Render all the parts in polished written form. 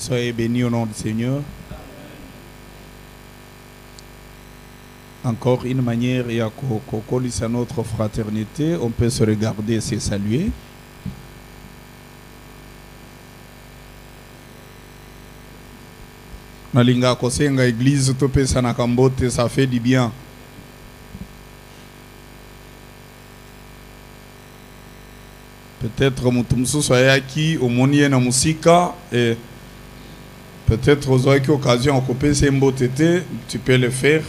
Soyez bénis au nom du Seigneur. Encore une manière, il y a notre fraternité, on peut se regarder et se saluer. Nalinga kosenga église tope sanakambote, ça fait du bien. Peut-être mutumsu soyaki omoni na musika et peut-être aux occasion occuper ces mbotété, tu peux le faire.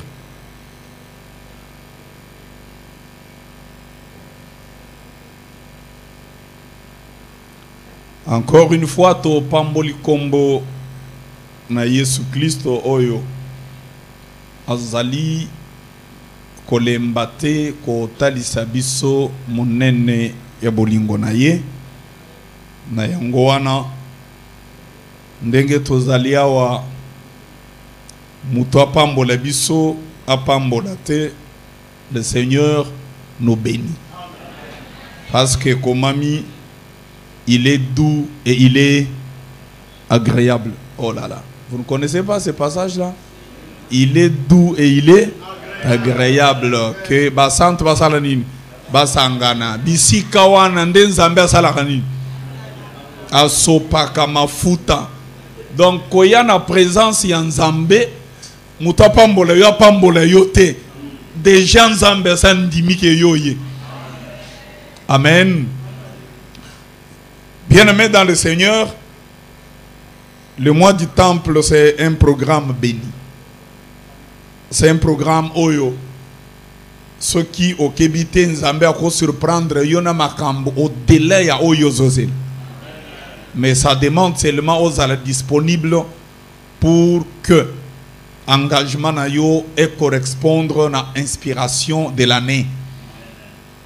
Encore une fois, to pamboli kombo na Yesu Kristo oyo azali kolembate ko talisa biso monene ya bolingo na ye na yango wana ndenge tozali awa muto apambola biso apambola te, le Seigneur nous bénit parce que komami il est doux et il est agréable. Oh là là. Vous ne connaissez pas ce passage-là? Il est doux et il est agréable. Que basant basalanine basangana bisika wana ndenzambe asalakanini asopaka mafuta. Donc koya na présence ya nzambe muta pambola yo te. Déjà nzambe sandimike yoye. Amen. Bien-aimés dans le Seigneur, le mois du temple, c'est un programme béni. C'est un programme oyo. Ce qui au Kébité Nzambe a surprendre yona makambo au délai à oyo zozel. Mais ça demande seulement aux ala disponibles pour que engagement na yo et correspondre à inspiration de l'année.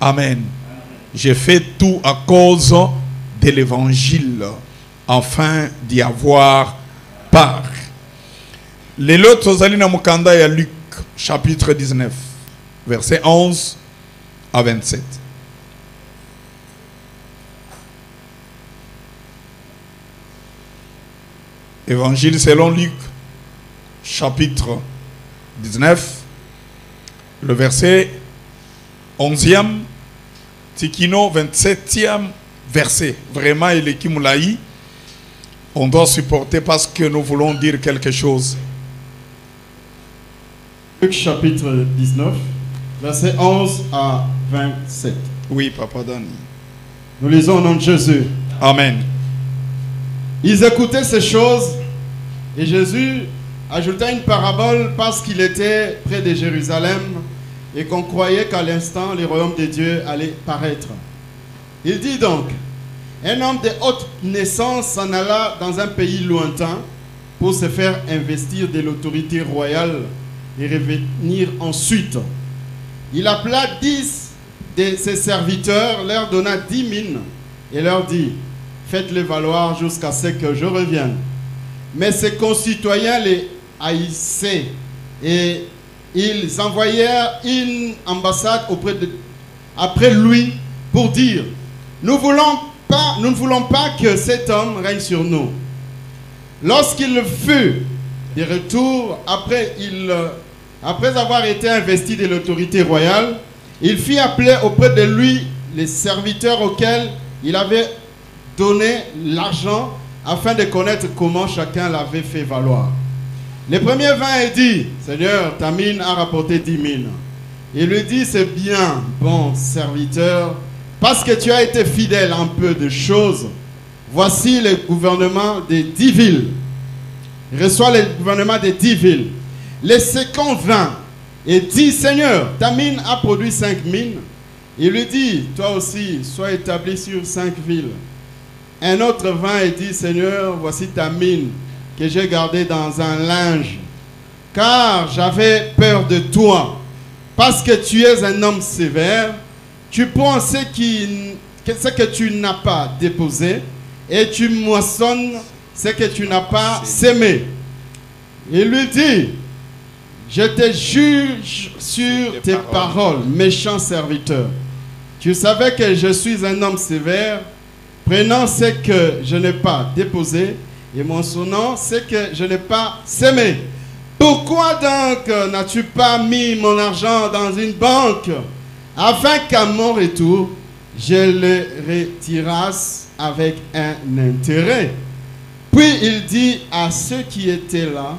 Amen. J'ai fait tout à cause de l'évangile, afin d'y avoir part. Les lots Zalina Mukanda et Luc, chapitre 19, versets 11 à 27. Évangile selon Luc, chapitre 19, le verset 11e, Tikino 27e verset. Vraiment, il est Kimoulaï. On doit supporter parce que nous voulons dire quelque chose. Luc chapitre 19, verset 11 à 27. Oui, Papa Dani. Nous lisons au nom de Jésus. Amen. Ils écoutaient ces choses et Jésus ajouta une parabole parce qu'il était près de Jérusalem et qu'on croyait qu'à l'instant le royaume de Dieu allait paraître. Il dit donc, un homme de haute naissance s'en alla dans un pays lointain pour se faire investir de l'autorité royale et revenir ensuite. Il appela 10 de ses serviteurs, leur donna 10 mines et leur dit, faites-les valoir jusqu'à ce que je revienne. Mais ses concitoyens les haïssaient et ils envoyèrent une ambassade après lui pour dire, nous ne voulons pas que cet homme règne sur nous. Lorsqu'il fut de retour, après avoir été investi de l'autorité royale, il fit appeler auprès de lui les serviteurs auxquels il avait donné l'argent afin de connaître comment chacun l'avait fait valoir. Le premier vint et dit, Seigneur, ta mine a rapporté 10 mines. Il lui dit, c'est bien, bon serviteur, parce que tu as été fidèle en peu de choses, voici le gouvernement des 10 villes. Reçois le gouvernement des 10 villes. Le second vint et dit, Seigneur, ta mine a produit 5 mines. Il lui dit, toi aussi, sois établi sur 5 villes. Un autre vint et dit, Seigneur, voici ta mine que j'ai gardée dans un linge, car j'avais peur de toi, parce que tu es un homme sévère. Tu prends ce que tu n'as pas déposé et tu moissonnes ce que tu n'as pas sémé. Il lui dit, je te juge sur tes paroles, méchant serviteur. Tu savais que je suis un homme sévère, prenant ce que je n'ai pas déposé et mon nom, c'est que je n'ai pas sémé. Pourquoi donc n'as-tu pas mis mon argent dans une banque, afin qu'à mon retour, je le retirasse avec un intérêt? Puis il dit à ceux qui étaient là,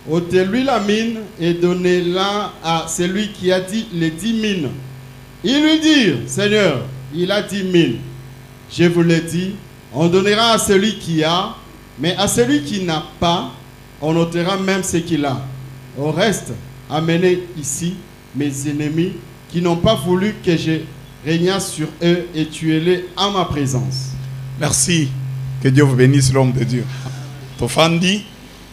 ôtez-lui la mine et donnez-la à celui qui a dit les 10 mines. Ils lui dirent, Seigneur, il a 10 mines. Je vous l'ai dit, on donnera à celui qui a, mais à celui qui n'a pas, on ôtera même ce qu'il a. Au reste, amenez ici mes ennemis qui n'ont pas voulu que je régnasse sur eux et tuez-les à ma présence. Merci. Que Dieu vous bénisse, l'homme de Dieu. Tofandi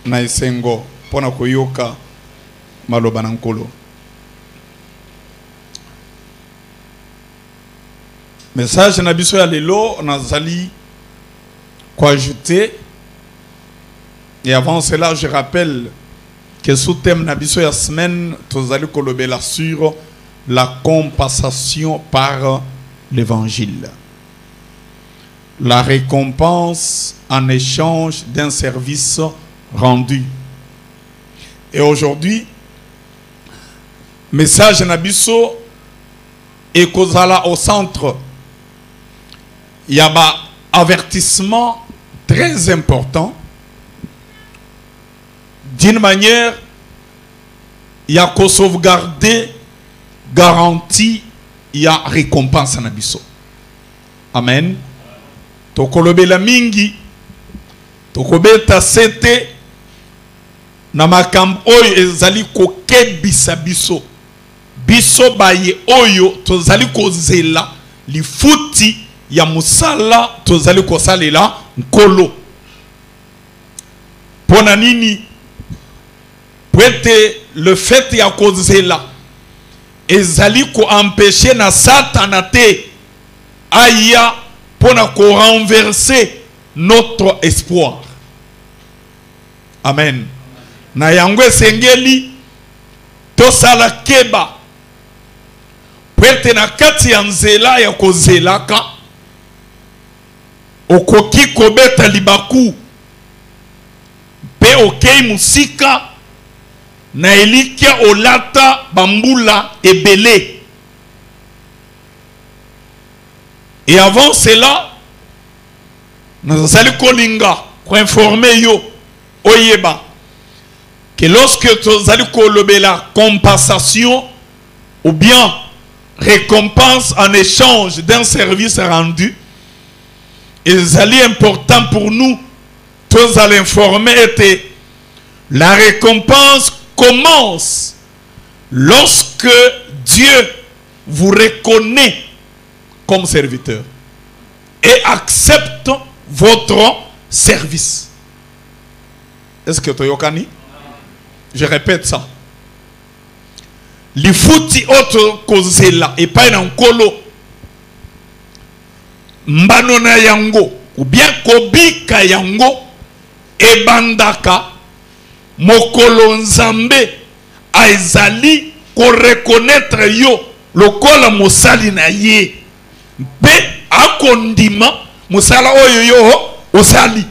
na esengo pona koyoka maloba nankolo. Message na biso ya lelo nazali quoi ajouter. Et avant cela, je rappelle que sous thème na biso ya semaine tozali kolobela sur la compensation par l'évangile. La récompense en échange d'un service rendu. Et aujourd'hui, message nabiso et kozala au centre. Il y a un avertissement très important. D'une manière, il y a qu'au sauvegarder, garantie, il y a récompense nabiso. Amen. Tokolobe la mingi tokobeta sete na makambo oyo ezali kokebisa biso biso baye oyo tozali kozela lifuti ya musala tozali kosalela nkolo pona nini pwete le fait ya kozela ezali ko empêcher na satana te aya pour renverser notre espoir. Amen. Na yango sengeli tosala keba pwete na kati ya nzela ya kozelaka okoki kobeta libaku pe okei musika na elikia olata bambula ebele. Et avant cela, nous allons kolinga pour informer yo oyeba que lorsque nous allons kolober la compensation ou bien récompense en échange d'un service rendu, il est important pour nous, tous à l'informer était la récompense commence lorsque Dieu vous reconnaît comme serviteur et accepte votre service. Est-ce que tu yokani? Je répète ça. Les fouti autre kozela et pas un kolo mbanona yango ou bien kobika yango e bandaka mokolo nzambe aizali ko reconnaître yo lokola mosali na ye. Be akondima musala oyo yo osali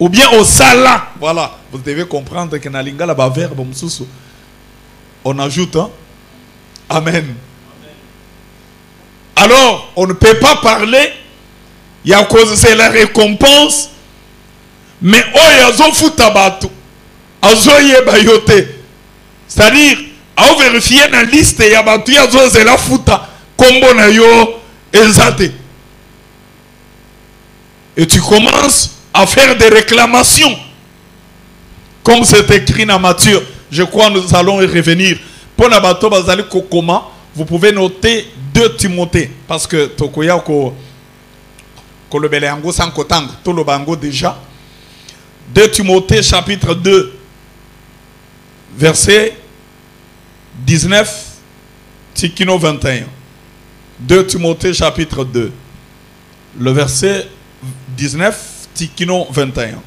ou bien osala. Voilà, vous devez comprendre que na lingala ba verbe mususu on ajoute hein? Amen. Alors on ne peut pas parler il y a cause c'est la récompense mais oyo azo futa batu azo yeba yote, c'est-à-dire a vérifier na liste ya batu ya zo zela futa kombo na yo ezate. Et tu commences à faire des réclamations. Comme c'est écrit dans Matthieu. Je crois que nous allons y revenir. Pour la bateau bazali kokoma, vous pouvez noter 2 Timothée. Parce que tokoya ko le belango sans kotang, to le bango déjà. 2 Timothée chapitre 2 verset 19 Tikino 21. 2 Timothée chapitre 2 le verset 19 Tikino 21.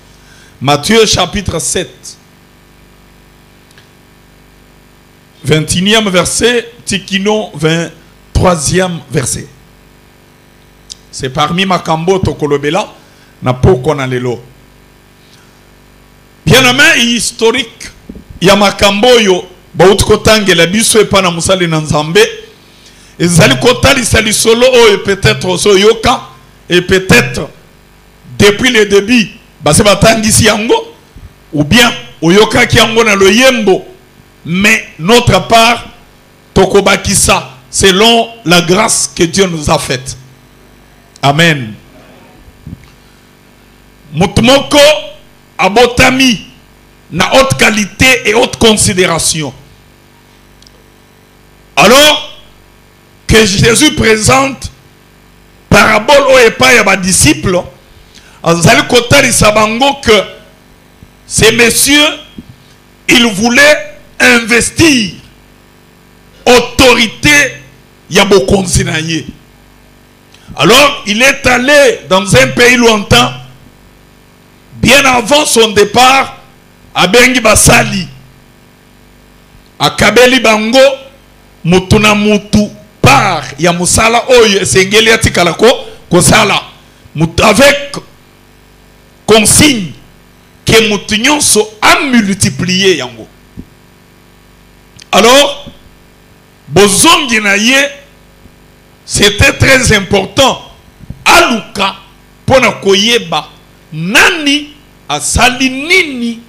Matthieu chapitre 7 21e verset Tikino 23e verset. C'est parmi Makambo Tokolobela na poko na lelo. Bien-aimé historique ya makambo yo bauti kotangela biso epa na musali na nzambe ezali kotalisa lisolo oyo peut-être oso yoka et peut-être depuis le début base batangisi yango ou bien oyoka ki yango na loyembo mais notre part tokobakisa selon la grâce que Dieu nous a faite. Amen. Mutumoko abotami na haute qualité et haute considération. Alors que Jésus présente parabole au epa ya ba disciples, azali kotali sabango que ces messieurs ils voulaient investir autorité ya bokonzi na ye. Alors il est allé dans un pays lointain bien avant son départ à Bengi Basali à Kabeli Bango mutuna mutu par ya musala oyo esengeli atikala ko sala avec consigne que mutu nyonso a multiplié yango. Alors bozongi na ye c'était très important aluka pona koyeba nani asali nini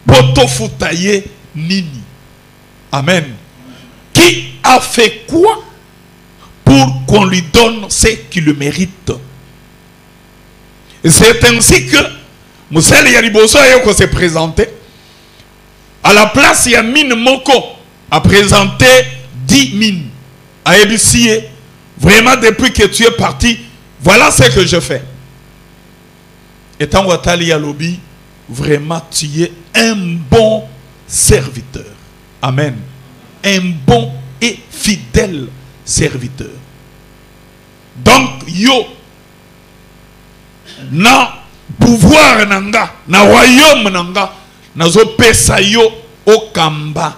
poto futaye nini. Amen. Qui a fait quoi pour qu'on lui donne ce qu'il le mérite. Et c'est ainsi que Moussel Yaliboso a se présenté à la place Yamine Moko a présenté 10 mines à Ebissier. Vraiment depuis que tu es parti, voilà ce que je fais. Et tant Watali Yalobi, vraiment tu es un bon serviteur. Amen. Un bon et fidèle serviteur. Donc yo na pouvoir nanga na royaume nanga nazo pesa yo okamba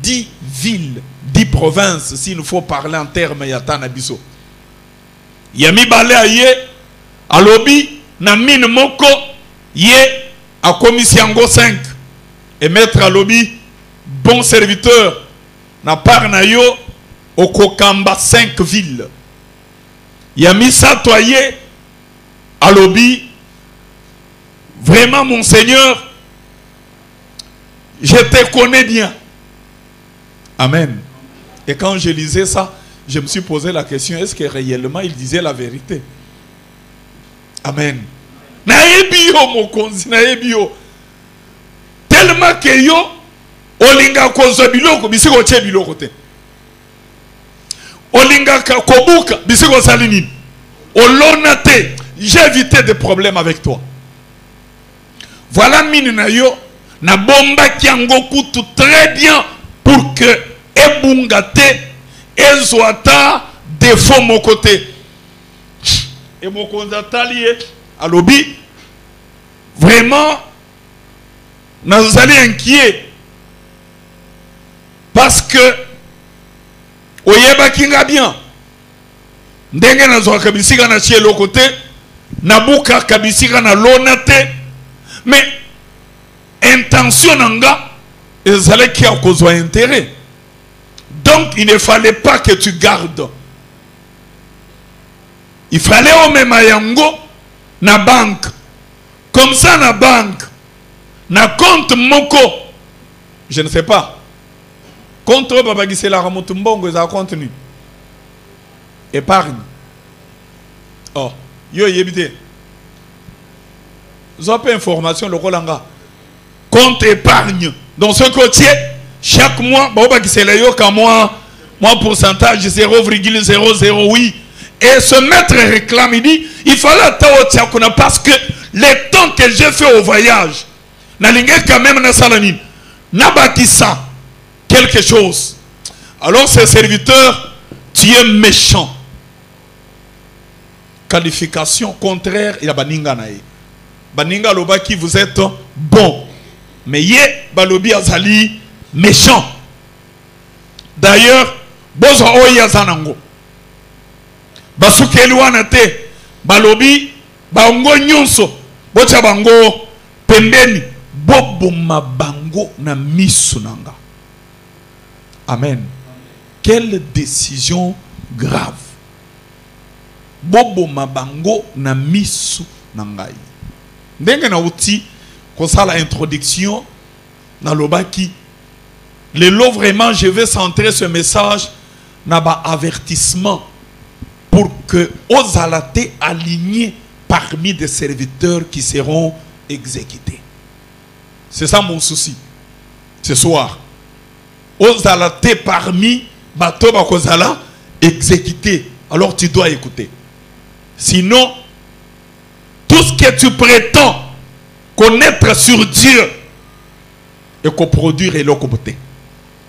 10 villes 10 provinces s'il nous faut parler en termes yatana biso yami balé aye alobi na mine moko ye a commissiongo 5 et maître alobi bon serviteur na par na yo okokamba 5 villes. Yami satoye alobi vraiment mon Seigneur je te connais bien. Amen. Et quand je lisais ça, je me suis posé la question, est-ce que réellement il disait la vérité? Amen. Naebi yo mokonzi naebi yo tellement que yo olinga kozo biloko bisiko che biloko te. Olinga kobuka bisiko salinini. Olonate, j'ai évité des problèmes avec toi. Voilà mine na yo na bomba kiango kutu très bien pour que ebungate ezwata défaut mon côté. Et mon konzatalié alobi vraiment nous allons inquiet parce que oyeba kinga bien ndenge nazwa kabisika na chie lokote nabuka kabisika na lonate mais intention nanga ezale qui a kozwa intérêt. Donc il ne fallait pas que tu gardes. Il fallait au même yango na banque. Comme ça na banque na compte moko je ne sais pas. Contre Baba Gisela Ramotumbongo za contenu. Épargne. Oh, yo yebite. Zope information le Rolanga. Compte épargne. Dans ce côté, chaque mois, Baba Gisela yo ka moi pourcentage 0,008. Et ce maître réclame, il dit, il fallait attendre parce que les temps que j'ai fait au voyage, na lingé quand même na salanine, na bâtissa quelque chose. Alors ces serviteurs, tu es méchant. Qualification contraire, il y a baninga nae. Baninga loba qui vous êtes bon. Mais yé balobi azali méchant. D'ailleurs, bozo oya zanango. Basukeli wana te balobi bango nyonso bocha bango pembeni boboma bango na misu nanga. Amen. Quelle décision grave. Boboma bango na misu nangai. Ndenge na uti kosala introduction na lobaki. Le lot vraiment je vais centrer ce message na ba avertissement pour que Ozalate alignés parmi des serviteurs qui seront exécutés. C'est ça mon souci ce soir. Ozalate parmi bato bakozala exécutés. Alors tu dois écouter. Sinon, tout ce que tu prétends connaître sur Dieu et coproduire et le côté.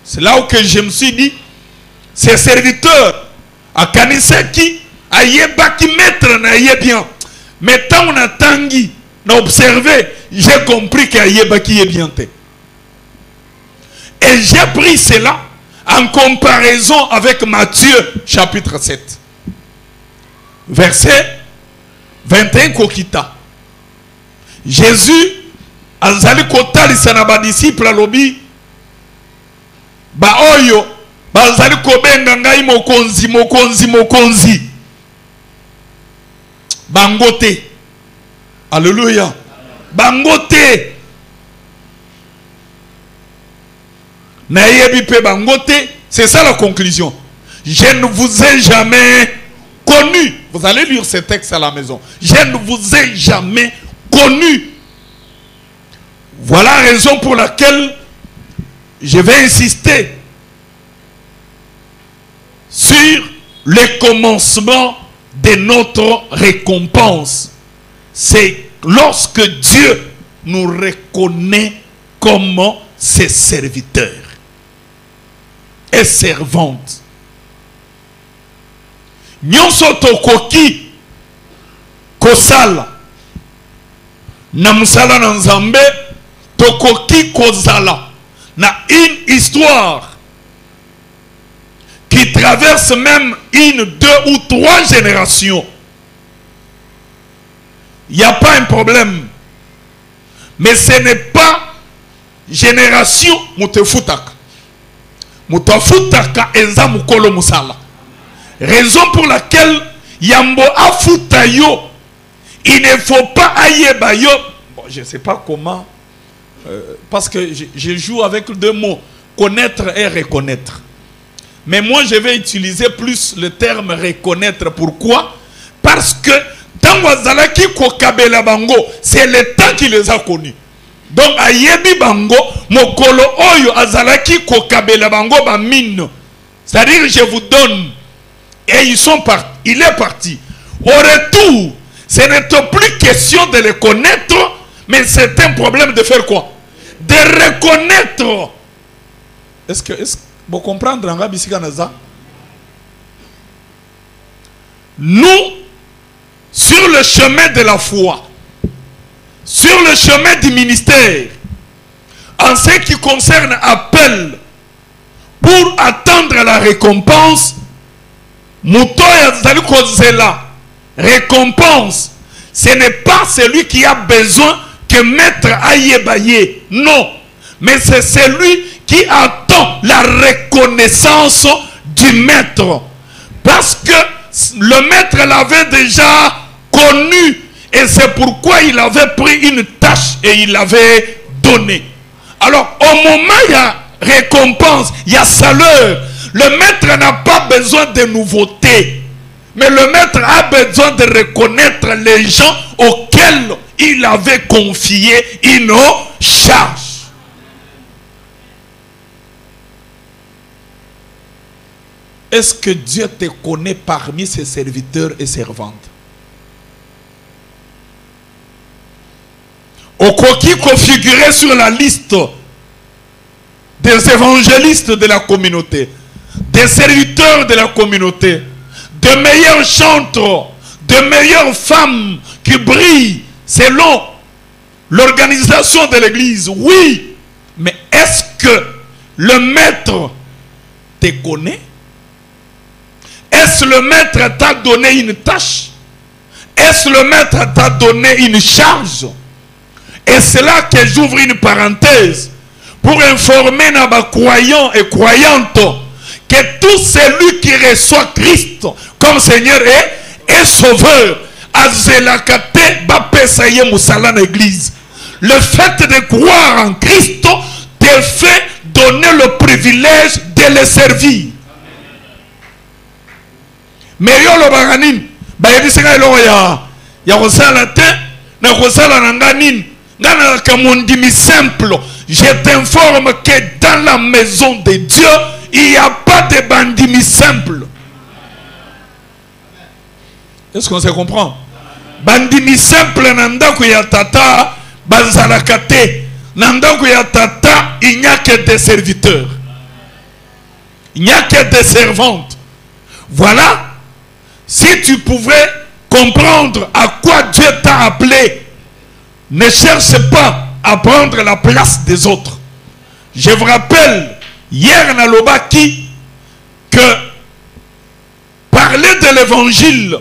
C'est là où que je me suis dit, ces serviteurs, à Kaniseki, à Yeba qui mettre na bien. Mais tant on a tangi, on a observé, j'ai compris qu'à Yeba qui est bien. Et j'ai pris cela en comparaison avec Matthieu chapitre 7. Verset 21 kokita. Jésus azali kotali sanaba disciple alobi ba oyo bazali kobenga ngai mokonzi bangote. Alléluia. Bangote na yebi pe bangote. C'est ça la conclusion. Je ne vous ai jamais connu. Vous allez lire ce texte à la maison. Je ne vous ai jamais connu. Voilà la raison pour laquelle je vais insister sur le commencement de notre récompense. C'est lorsque Dieu nous reconnaît comme ses serviteurs et servantes. Nyonso tokoki kosala na musala na Nzambe, tokoki kozala na une histoire qui traverse même une, deux ou trois générations. Il n'y a pas un problème. Mais ce n'est pas génération mutefutaka. Mutefutaka eza mukolo musala. Raison pour laquelle Yambo afutayo, il ne faut pas ayebayo. Bon, je ne sais pas comment, parce que je joue avec deux mots, connaître et reconnaître. Mais moi, je vais utiliser plus le terme reconnaître. Pourquoi? Parce que dans Wazalaki Kokabela Bango, c'est le temps qui les a connus. Donc, ayebi Bango, Mokolo Oyo Azalaki Kokabela Bango Bamine. C'est-à-dire, je vous donne. Et ils sont partis. Il est parti. Au retour, ce n'est plus question de les connaître, mais c'est un problème de faire quoi? De reconnaître. Est-ce que vous comprenez? Nous, sur le chemin de la foi, sur le chemin du ministère, en ce qui concerne appel pour attendre la récompense, récompense, ce n'est pas celui qui a besoin que maître ayebaye. Non. Mais c'est celui qui attend la reconnaissance du maître. Parce que le maître l'avait déjà connu. Et c'est pourquoi il avait pris une tâche et il l'avait donné. Alors, au moment où il y a récompense, il y a salaire. Le maître n'a pas besoin de nouveautés. Mais le maître a besoin de reconnaître les gens auxquels il avait confié une charge. Est-ce que Dieu te connaît parmi ses serviteurs et servantes? Okoki configuré sur la liste des évangélistes de la communauté, des serviteurs de la communauté, de meilleurs chantres, de meilleures femmes qui brillent selon l'organisation de l'église. Oui, mais est-ce que le maître te connaît? Est-ce le maître t'a donné une tâche? Est-ce le maître t'a donné une charge? Et c'est là que j'ouvre une parenthèse pour informer nos croyants et croyantes que tout celui qui reçoit Christ comme Seigneur et Sauveur, l'église. Le fait de croire en Christ te fait donner le privilège de le servir. Mais yo lo baganin ba yebisanga eloko ya kosala te na kosala na nganin ngana ka mondimi simple. Je t'informe que dans la maison de Dieu il n'y a pas de bandimi simple. Est-ce qu'on se comprend? Bandimi simple nandako ya tata bazalaka te. Nandako ya tata il n'y a que des serviteurs. Il n'y a que des servantes. Voilà. Si tu pouvais comprendre à quoi Dieu t'a appelé, ne cherche pas à prendre la place des autres. Je vous rappelle, hier na lobaki, que parler de l'évangile,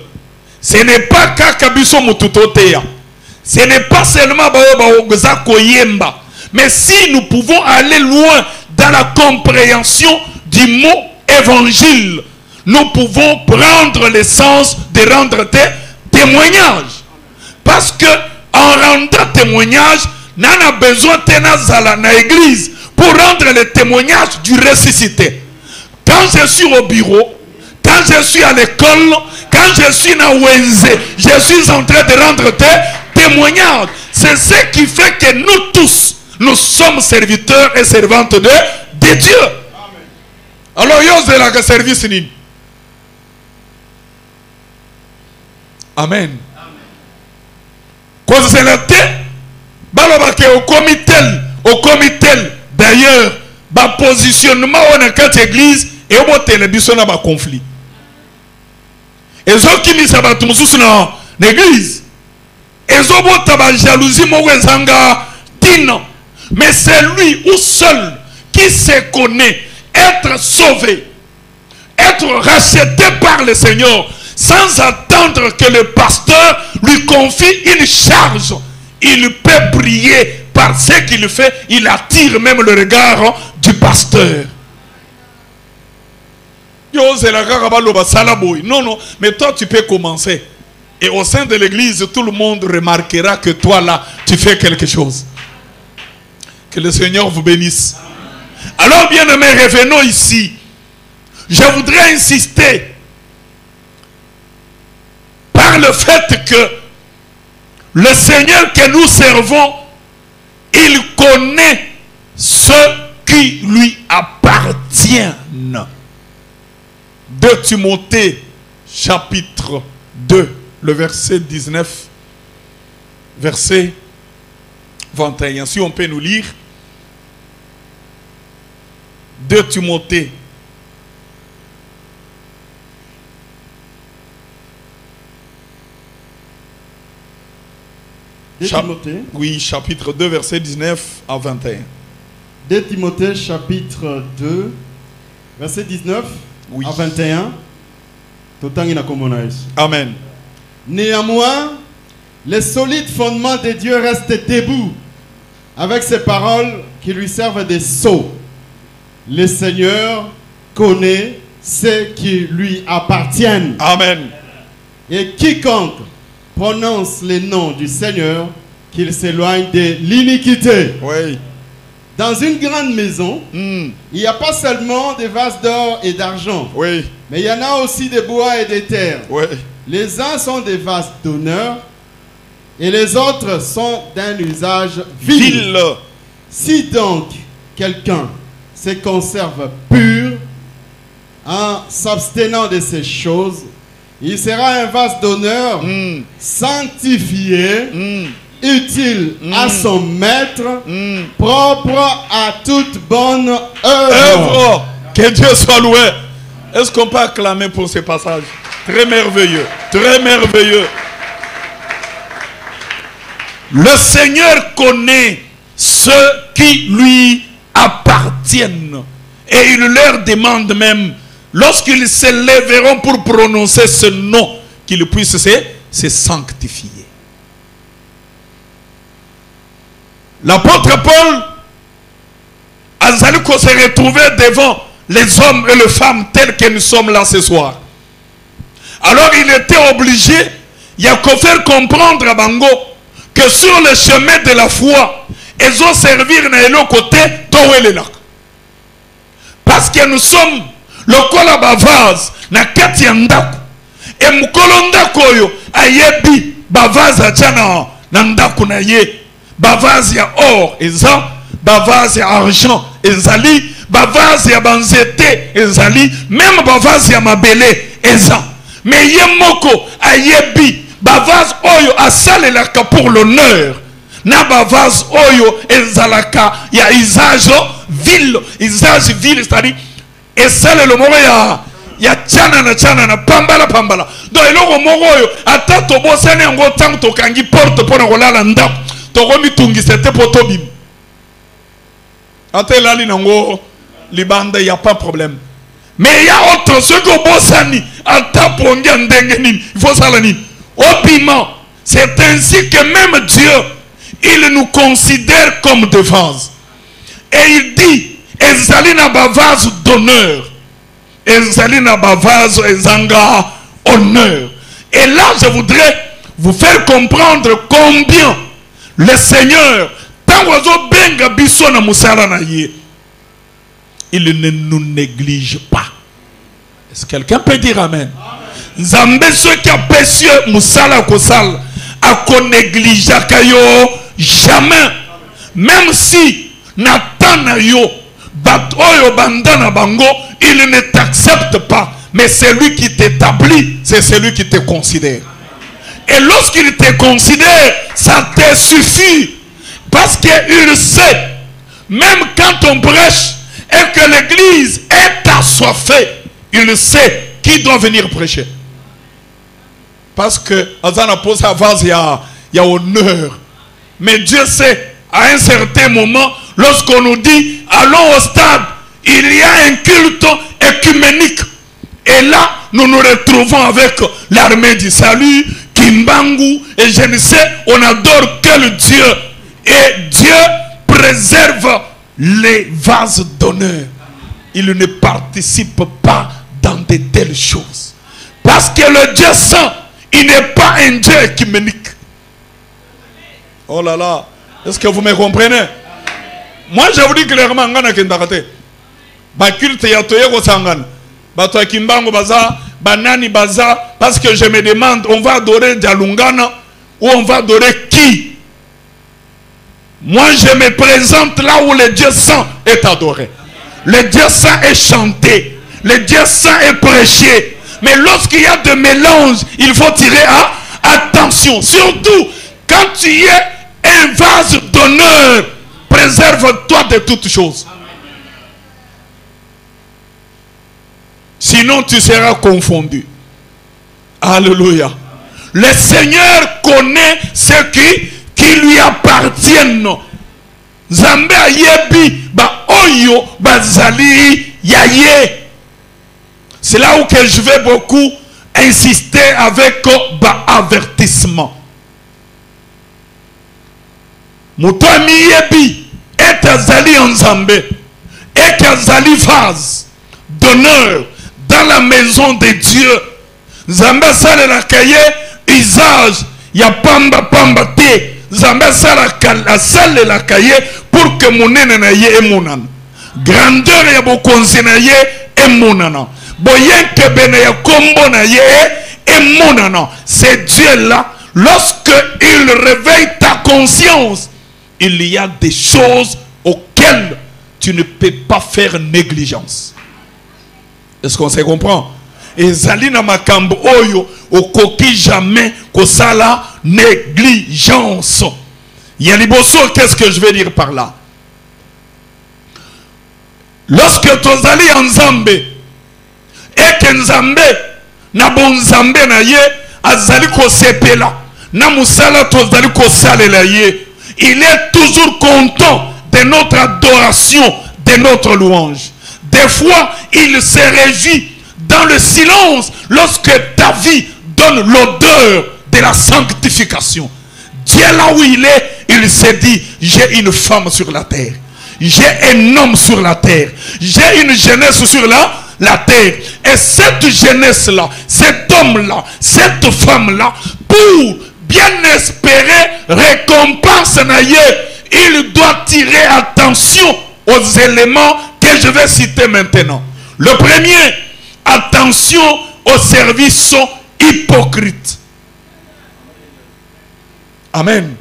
ce n'est pas kakabiso mututotea. Ce n'est pas seulement baoza koyemba. Mais si nous pouvons aller loin dans la compréhension du mot évangile, nous pouvons prendre le sens de rendre témoignage. Parce que en rendant témoignage, nous avons besoin de l'église pour rendre le témoignage du ressuscité. Quand je suis au bureau, quand je suis à l'école, quand je suis dans Wenze, je suis en train de rendre témoignage. C'est ce qui fait que nous tous, nous sommes serviteurs et servantes de Dieu. Alors, il y a un service. Amen. Cause c'est la tête, au comité, d'ailleurs, bas positionnement on a quatre églises et au télévision on a un conflit. Et ceux qui mis ça va tout dans l'église, et ceux qui ont la jalousie, mais c'est lui ou seul qui se connaît être sauvé, être racheté par le Seigneur, sans attendre que le pasteur lui confie une charge. Il peut briller par ce qu'il fait. Il attire même le regard du pasteur. Non, non, mais toi tu peux commencer. Et au sein de l'église, tout le monde remarquera que toi là, tu fais quelque chose. Que le Seigneur vous bénisse. Alors bien aimés, revenons ici. Je voudrais insister par le fait que le Seigneur que nous servons, il connaît ceux qui lui appartiennent. 2 Timothée chapitre 2, le verset 19, verset 21. Si on peut nous lire 2 Timothée oui, chapitre 2, verset 19 à 21. 2 Timothée, chapitre 2, verset 19 oui. À 21. Amen. Néanmoins, les solides fondements de Dieu restent debout, avec ces paroles qui lui servent de sceaux. Le Seigneur connaît ceux qui lui appartiennent. Amen. Et quiconque prononce le nom du Seigneur, qu'il s'éloigne de l'iniquité. Oui. Dans une grande maison, il n'y a pas seulement des vases d'or et d'argent, oui. Mais il y en a aussi des bois et des terres. Oui. Les uns sont des vases d'honneur et les autres sont d'un usage vil. Si donc quelqu'un se conserve pur en s'abstenant de ces choses, il sera un vase d'honneur sanctifié, utile à son maître, propre à toute bonne œuvre. Que Dieu soit loué. Est-ce qu'on peut acclamer pour ce passage? Très merveilleux, très merveilleux. Le Seigneur connaît ceux qui lui appartiennent. Et il leur demande même, lorsqu'ils se lèveront pour prononcer ce nom, qu'ils puissent se sanctifier. L'apôtre Paul Azali se retrouver devant les hommes et les femmes tels que nous sommes là ce soir. Alors il était obligé, il a qu'à faire comprendre à Bango que sur le chemin de la foi, ils ont servi à l'autre côté de parce que nous sommes le kola bavaz na kati ya ndaku et mukolo ndaku oyo ayebi bavaz ajana na ndaku na ye bavaz ya or eza bavaz ya argent ezali bavaz ya banzete ezali même bavaz ya mabele eza mais ye moko ayebi bavaz oyo asalelaka pour l'honneur na bavaz oyo ezalaka ya usage ville c'est-à-dire esale le moko ya tchana na pambala donc eloko moko oyo ata tobosani yango ntango tokangi porte mpona kolala ndako tokomitungisa te po tobima ata elali nango libanda ya pas problème mais ya autre soki obosani ata pongi ya ndenge nini il faut sala nini obima. C'est ainsi que même Dieu il nous considère comme des vases et il dit ezali na bavase d'honneur ezali na bavase ezanga honneur. Et là je voudrais vous faire comprendre combien le Seigneur tangozo benga biso na musala na ye il ne nous néglige pas. Est-ce que quelqu'un peut dire amen? Nzambe ce qui a péché musala kosala a ko négligeaka yo jamais, même si natana yo oyo bandana bango il ne t'accepte pas, mais c'est lui qui t'établit, c'est celui qui te considère. Et lorsqu'il te considère, ça te suffit, parce qu'il sait, même quand on prêche et que l'église est assoiffée, il sait qui doit venir prêcher. Parce que Azana pose à vase, il y a honneur. Mais Dieu sait, à un certain moment, lorsqu'on nous dit allons au stade, il y a un culte écuménique. Et là, nous nous retrouvons avec l'armée du salut, Kimbangu, et je ne sais, on adore quel Dieu. Et Dieu préserve les vases d'honneur. Il ne participe pas dans de telles choses. Parce que le Dieu saint, il n'est pas un Dieu écuménique. Oh là là, est-ce que vous me comprenez? Moi je vous dis clairement, parce que je me demande, on va adorer Djalungana ou on va adorer qui? Moi je me présente là où le Dieu saint est adoré. Le Dieu saint est chanté, le Dieu saint est prêché. Mais lorsqu'il y a de mélange, il faut tirer attention. Surtout quand tu es un vase d'honneur, préserve-toi de toutes choses. Sinon tu seras confondu. Alléluia. Le Seigneur connaît ce qui lui appartiennent. Zambé yebi ba oyo bazali yaye. C'est là où que je vais beaucoup insister avec avertissement. Moutoami yebi est azali en Zambé et qu'azali vase d'honneur dans la maison de Dieu. Zambé sale la kaye usage ya pamba te. Zambé sale la kaye pour que monene na ye emonana. Grandeur ya bokonzi na ye emonana. C'est Dieu là. Lorsque il réveille ta conscience, il y a des choses auxquelles tu ne peux pas faire négligence. Est-ce qu'on se comprend? Et Zalina Makambo Oyo okoki jamais kosala négligence. Yaliboso, qu'est-ce que je veux dire par là? Lorsque tu es en Zambé et que Nzambe na bon Nzambe na ye azali ko sepela na musala tozali ko salela ye, il est toujours content de notre adoration, de notre louange. Des fois il se réjouit dans le silence lorsque ta vie donne l'odeur de la sanctification. Dieu Dieu là où il est, il s'est dit, j'ai une femme sur la terre. J'ai un homme sur la terre. J'ai une jeunesse sur la terre. Et cette jeunesse-là, cet homme-là, cette femme-là, pour bien espérer récompense il doit tirer attention aux éléments que je vais citer maintenant. Le premier, attention aux services hypocrites. Amen.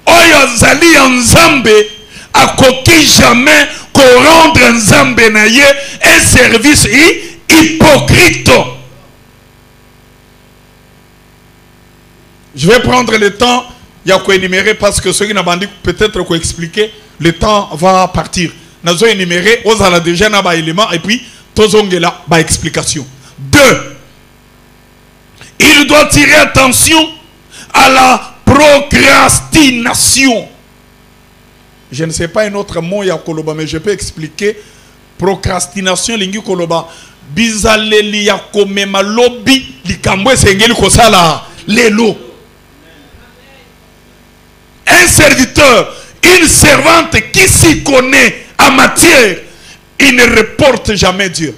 Oyo zali nzambe akoki jamais ko rendre nzambe na ye un service hypocrite. Je vais prendre le temps, il y a quoi énumérer parce que ceux qui n'ont pas dit peut-être quoi expliquer, le temps va partir. Nous avons énuméré, on a déjà un élément et puis tous ont là ba explication. 2. Il doit tirer attention à la procrastination. Je ne sais pas un autre mot ya koloba mais je peux expliquer procrastination lingi koloba bizaleli ya komema lobby likambwe sengeli kosala lelo. Un serviteur, une servante qui s'y connaît en matière, il ne reporte jamais Dieu.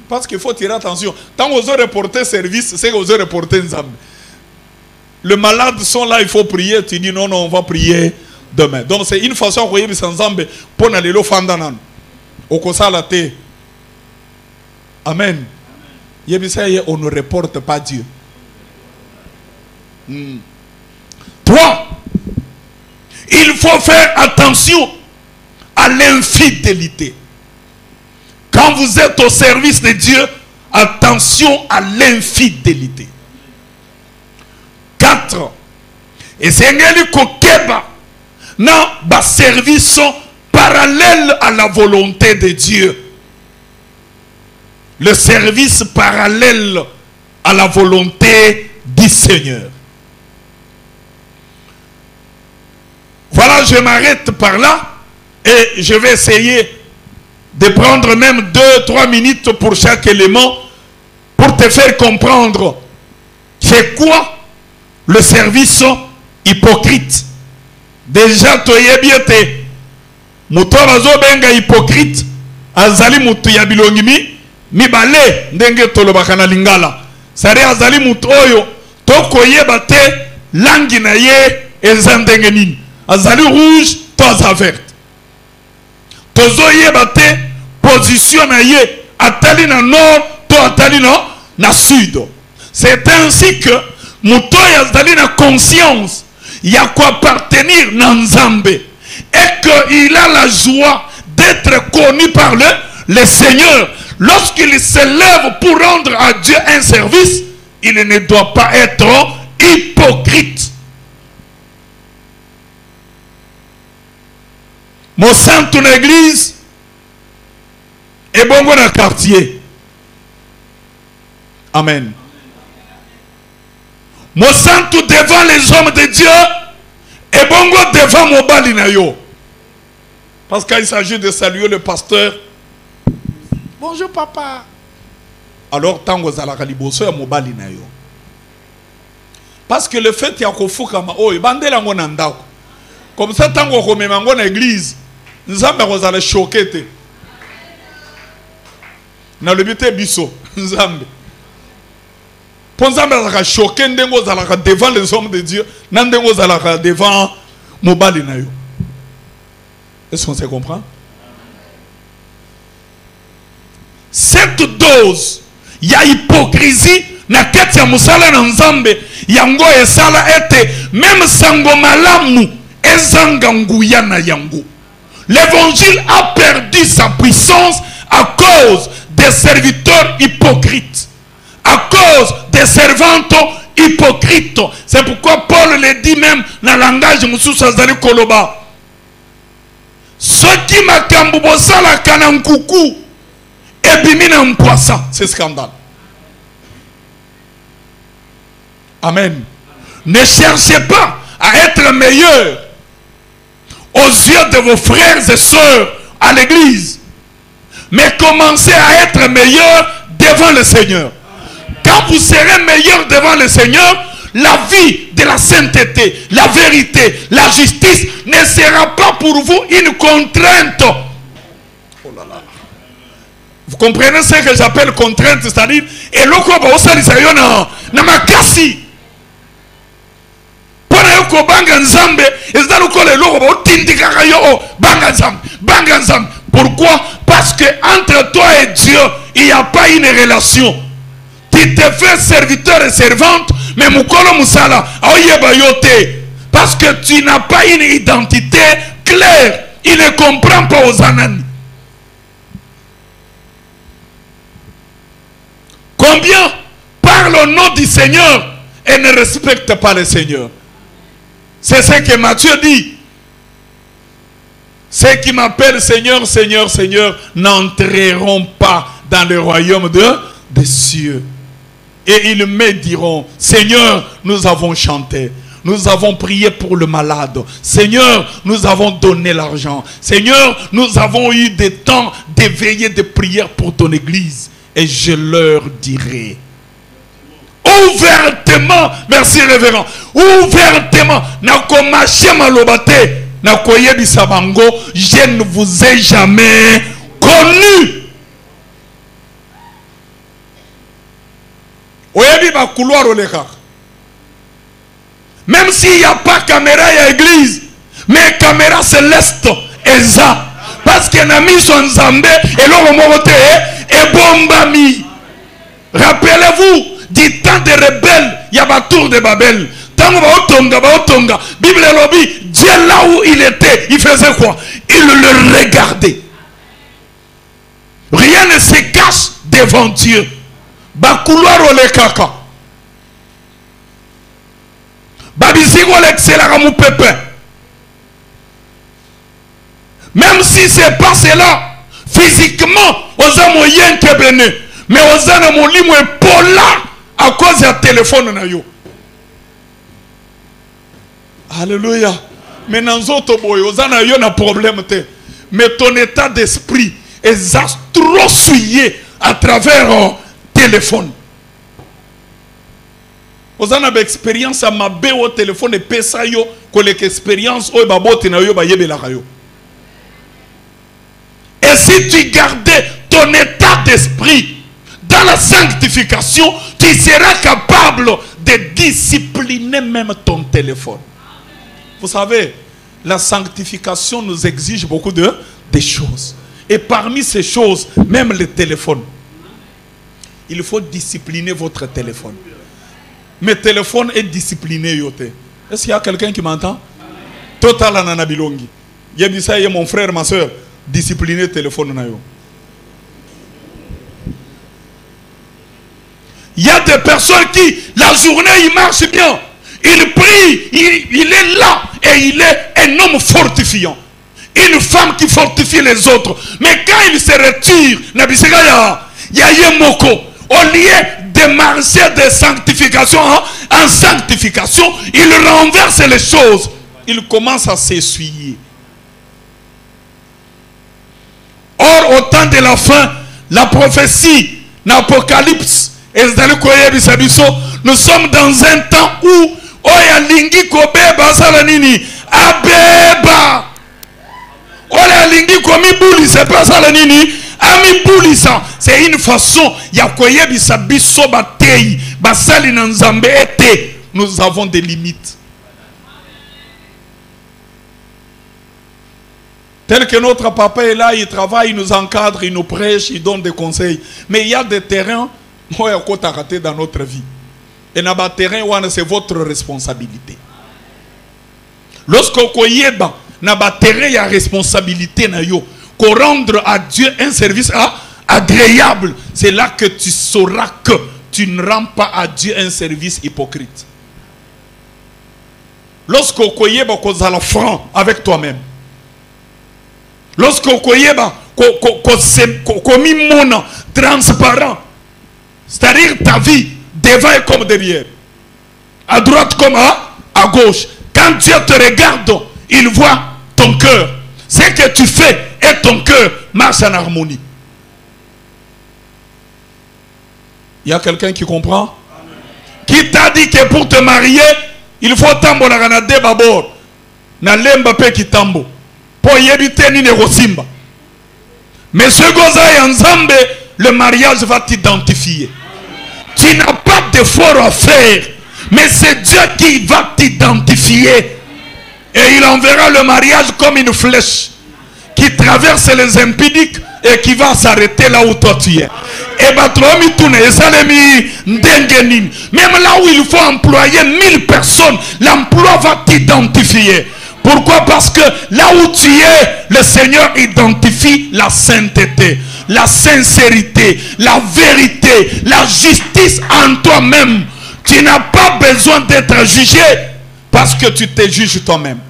Parce qu'il faut tirer attention. Tant qu'on veut reporter service, c'est qu'on veut reporter Nzambe. Les malades sont là, il faut prier. Tu dis non, non, on va prier demain. Donc c'est une façon de prier Nzambe pour aller le fandanan. Au kosa la te. Amen. On ne reporte pas Dieu. 3. Il faut faire attention à l'infidélité. Quand vous êtes au service de Dieu, attention à l'infidélité. 4. Et c'est un kokeba na ba service parallèle à la volonté de Dieu. Le service parallèle à la volonté du Seigneur. Voilà, je m'arrête par là et je vais essayer de prendre même 2-3 minutes pour chaque élément pour te faire comprendre c'est quoi le service hypocrite. Déjà, tu es bien te mutorazo benga hypocrite azali mutu ya bilongimi mibale ndenge tolobaka na lingala sare azali mutu oyo tokoyeba te langi na ye eza ndenge nini. Azali rouge, toi verte. Tozo yeba te position na ye atali na nord, toi atali na sud. C'est ainsi que mutoy azali na conscience ya quoi appartenir na Nzambe et qu'il a la joie d'être connu par le Seigneur. Lorsqu'il se lève pour rendre à Dieu un service, il ne doit pas être hypocrite. Mon sainte église est bon dans le quartier. Amen. Mon sainte devant les hommes de Dieu est bon devant mon balinayo. Parce qu'il s'agit de saluer le pasteur. Bonjour papa. Alors tango zalaka liboso ya mobali na yo. Parce que le fait ya kofukama oyo bandela ngo na ndako. Comme ça tango komema ngo na église. Nzambe kozala choqué te. Na lebite biso Nzambe. Pour Nzambe azaka choqué ndengo zalaka devant les hommes de Dieu, nandengo zalaka devant mobali na yo. Est-ce qu'on se comprend? Cette dose, il y a hypocrisie na kati ya musala na Nzambe, yango esala ete même sango malamu ezanga nguya na yango. L'évangile a perdu sa puissance à cause des serviteurs hypocrites, à cause des servantes hypocrites. C'est pourquoi Paul le dit même dans le langage Moussoussa Zali Koloba. Ceux qui makambu bosala kanankuku et bimina mpoisa, c'est scandale. Amen. Ne cherchez pas à être meilleur aux yeux de vos frères et sœurs à l'église, mais commencez à être meilleur devant le Seigneur. Quand vous serez meilleur devant le Seigneur, la vie de la sainteté, la vérité, la justice ne sera pas pour vous une contrainte. Oh là là. Vous comprenez ce que j'appelle contrainte, c'est-à-dire, et l'oko ba osalisa yo na makasi. Pona yo ko banga nzambe, ezali ko le loko ba otindika yo banga nzambe. Pourquoi? Parce que entre toi et Dieu, il n'y a pas une relation. Tu te fais serviteur et servante, mais mukolo musala aoyeba yote. Parce que tu n'as pas une identité claire. Il ne comprend pas aux anani. Combien parlent au nom du Seigneur et ne respectent pas le Seigneur? C'est ce que Matthieu dit. Ceux qui m'appellent Seigneur, Seigneur, Seigneur n'entreront pas dans le royaume des cieux. Et ils me diront, Seigneur, nous avons chanté. Nous avons prié pour le malade. Seigneur, nous avons donné l'argent. Seigneur, nous avons eu des temps d'éveiller de prière pour ton église. Et je leur dirai ouvertement, merci révérend, ouvertement, je ne vous ai jamais connu. Même s'il n'y a pas caméra à l'église, mais caméra céleste est ça. Parce qu'il a mis son zambé et l'homme et bombami. Rappelez-vous du temps des rebelles, il y a la tour de Babel. Bible lobby, Dieu là où il était, il faisait quoi? Il le regardait. Rien ne se cache devant Dieu. Bakouloir ole kaka. Babisigo l'excellent mon pépé. Même si c'est pas cela, physiquement, aux a moyen que béné. Mais aux a mon limo est pas là à cause du téléphone na yo. Alléluia. Mais dans autres boy, aux a yo na problème te. Mais ton état d'esprit est trop souillé à travers un téléphone. Aux a une expérience à ma bé au téléphone et pesa yo que l'expérience au babote na yo ba yebela yo. Et si tu gardais ton état d'esprit dans la sanctification, tu seras capable de discipliner même ton téléphone. Vous savez, la sanctification nous exige beaucoup de choses. Et parmi ces choses, même le téléphone. Il faut discipliner votre téléphone. Mais téléphone est discipliné. Est-ce qu'il y a quelqu'un qui m'entend? Total ananabilongi. Yebisa mon frère, ma soeur. Discipliner le téléphone. Il y a des personnes qui, la journée, il marche bien. Il prie, il est là et il est un homme fortifiant. Une femme qui fortifie les autres. Mais quand il se retire, il y a un moko. Au lieu de marcher de sanctification en sanctification, il renverse les choses. Il commence à s'essuyer. Or, au temps de la fin, la prophétie, l'Apocalypse, nous sommes dans un temps où Oya lingi kobeba salanini abeba. Oya lingi komi bouli c'est pas salanini ami boulisa. C'est une façon ya koyebisa biso batei basali na nzambe ete. Nous avons des limites. Tel que notre papa est là, il travaille, il nous encadre, il nous prêche, il donne des conseils. Mais il y a des terrains dans notre vie. Et dans le terrain, c'est votre responsabilité. Lorsque vous avez dans terrain, il y a responsabilité. Qu'on rendre à Dieu un service agréable. C'est là que tu sauras que tu ne rends pas à Dieu un service hypocrite. Lorsque vous avez franc avec toi-même. Lorsque vous avez transparent. C'est-à-dire ta vie, devant et comme derrière. À droite comme à gauche. Quand Dieu te regarde, il voit ton cœur. Ce que tu fais et ton cœur marche en harmonie. Il y a quelqu'un qui comprend? Qui t'a dit que pour te marier, il faut tambo la ganade babor. Na lemba pe kitambo. Po yebite ni ne rosimba. Mais ce goza Nzambe, le mariage va t'identifier. Tu n'as pas d'effort à faire, mais c'est Dieu qui va t'identifier. Et il enverra le mariage comme une flèche qui traverse les impudiques et qui va s'arrêter là où toi tu es. Et même là où il faut employer 1000 personnes, l'emploi va t'identifier. Pourquoi? Parce que là où tu es, le Seigneur identifie la sainteté, la sincérité, la vérité, la justice en toi-même. Tu n'as pas besoin d'être jugé parce que tu te juges toi-même.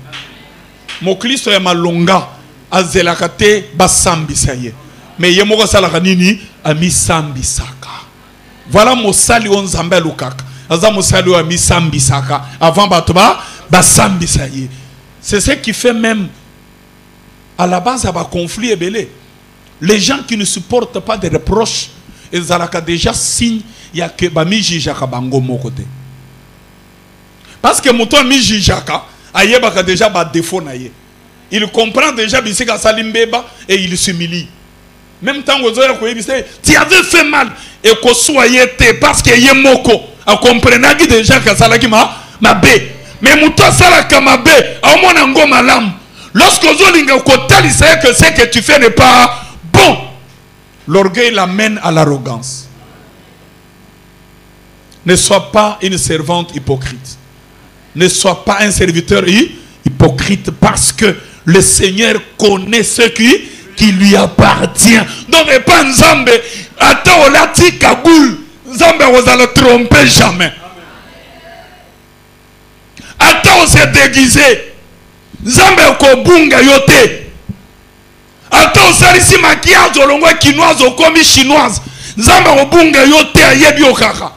Mon Christ est malonga, azelakate basambisaye. Mais yemoko salaka nini ami sambisaka. Voilà mon sali on zambé lukaka. Aza mon sali ami sambisaka. Avant batoba basambisaye. C'est ce qui fait même à la base à conflit et belé. Les gens qui ne supportent pas des reproches, ils ont déjà signe il y a que bami jijaka bango mon côté. Parce que mouton mi jijaka ayebaka déjà ba défaut naie. Il comprend déjà bisika salimbeba et il s'humilie. Même temps que tu avais fait mal et que soyez parce que yemoko a comprenait déjà que ça ma bé. Mais mouton salaka ma bé au moins ngo malam. Lorsque zolinga kotali c'est que ce que tu fais n'est pas bon. L'orgueil l'amène à l'arrogance. Ne sois pas une servante hypocrite. Ne sois pas un serviteur hypocrite parce que le Seigneur connaît ce qui lui appartient. Donc, et pas Nzambe, attends, on l'a dit Kagoul. Nzambe, on ne le tromper jamais. Attends, on s'est déguisé. Nzambe, on bunga yote. Attends, on s'est ici maquillage, on l'a quinoise, on commis chinoise. Nzambe, on bunga yote, ayebi okaka.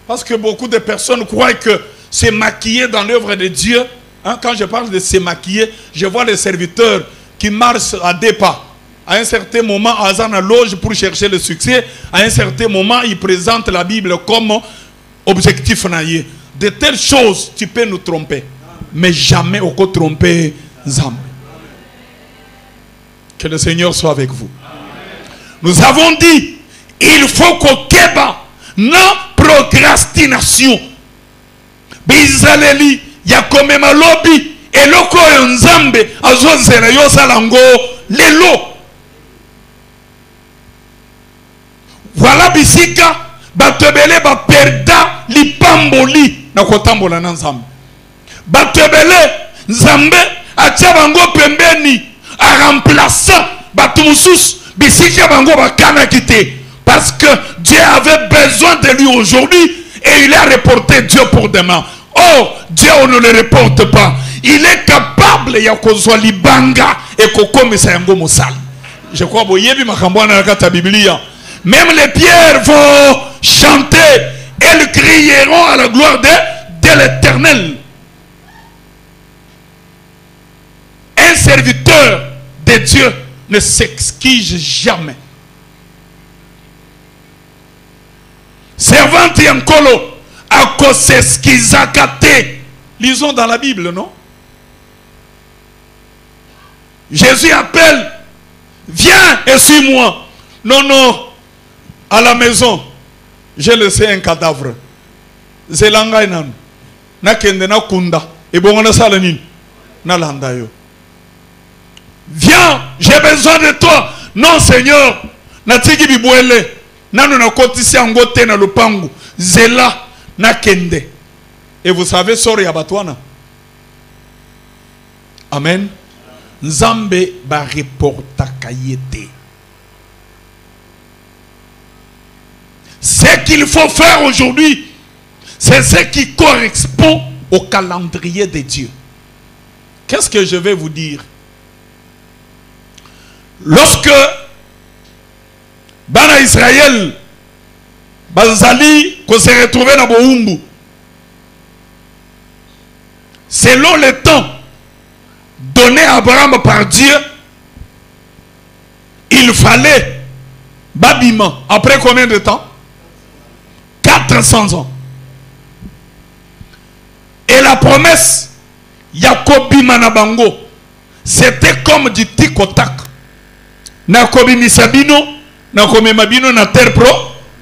Parce que beaucoup de personnes croient que c'est maquiller dans l'œuvre de Dieu. Hein, quand je parle de se maquiller, je vois les serviteurs qui marchent à deux pas. À un certain moment, à la loge pour chercher le succès. À un certain moment, ils présentent la Bible comme objectif. De telles choses, tu peux nous tromper. Mais jamais on peut tromper Nzambe. Que le Seigneur soit avec vous. Nous avons dit, il faut qu'au Keba, non procrastination. Bizaleli yakomema lobi eloko Nzambe azozela yo salango lelo. Voilà bisika batebele ba perda lipamboli na kotambola na Nzambe. Batebele Nzambe atia bango pembeni a remplaçant batumusus bisika bango bakana kite. Parce que Dieu avait besoin de lui aujourd'hui et il a reporté Dieu pour demain. Oh, Dieu on ne le reporte pas. Il est capable ya kozwa libanga et kokomisa yango mosali. Je crois boyebi makambo na kata Biblia. Même les pierres vont chanter, elles crieront à la gloire de l'Éternel. Un serviteur de Dieu ne s'excuse jamais. Servante yankolo à koseskizakate. Lisons dans la Bible, non? Jésus appelle, viens et suis-moi. Non, non, à la maison, j'ai laissé un cadavre. Zelanga nan, na kende na kunda, et bon on a salanin, na landayo. Viens, j'ai besoin de toi. Non, Seigneur, na tiki bibwele. Nanu na kotisi angote na lupangu zela na kende. Et vous savez sori abatwana. Amen. Nzambe ba reporta kayete. Ce qu'il faut faire aujourd'hui, c'est ce qui correspond au calendrier de Dieu. Qu'est-ce que je vais vous dire? Lorsque Bana Israël Bazali qu'on s'est retrouvé dans Boumbu, selon le temps donné à Abraham par Dieu, il fallait Babima. Après combien de temps? 400 ans. Et la promesse, Yakobi Manabango, c'était comme du tic au tac. Nakobi Misabino, Nakobi Mabino na terre